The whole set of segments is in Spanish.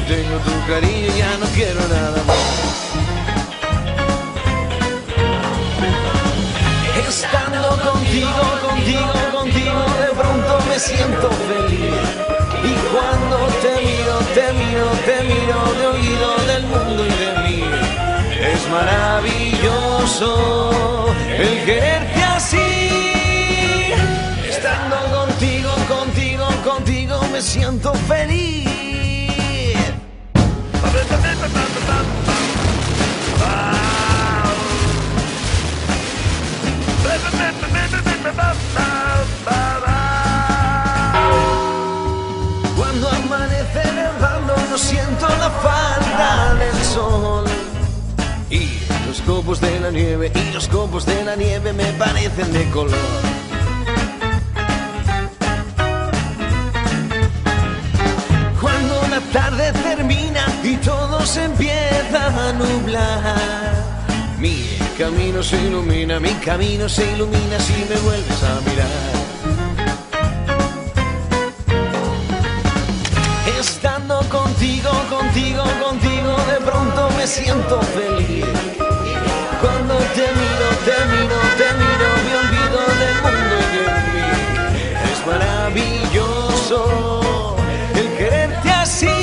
tengo tu cariño, ya no quiero nada más. Estando contigo, contigo, contigo, de pronto me siento feliz. Y cuando te miro, te miro, te miro, te oído del mundo y de mí. Es maravilloso el quererte así. Estando contigo, contigo, contigo me siento feliz. Cuando amanece nevando no siento la falta del sol. Y los copos de la nieve, y los copos de la nieve me parecen de color. Cuando la tarde termina y todo se empieza a nublar, mi camino se ilumina, mi camino se ilumina si me vuelves a mirar. Estando contigo, contigo, contigo, de pronto me siento feliz. Cuando te miro, te miro, te miro, me olvido del mundo y de mí. Es maravilloso el quererte así.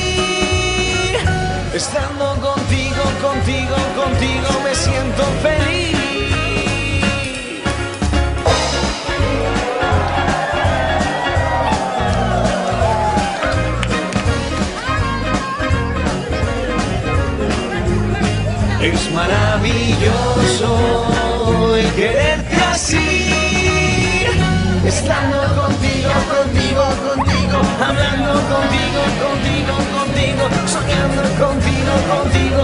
Estando contigo, contigo, contigo me siento feliz. Es maravilloso el quererte así. Estando contigo, contigo, contigo, hablando contigo, contigo, contigo, soñando contigo, contigo.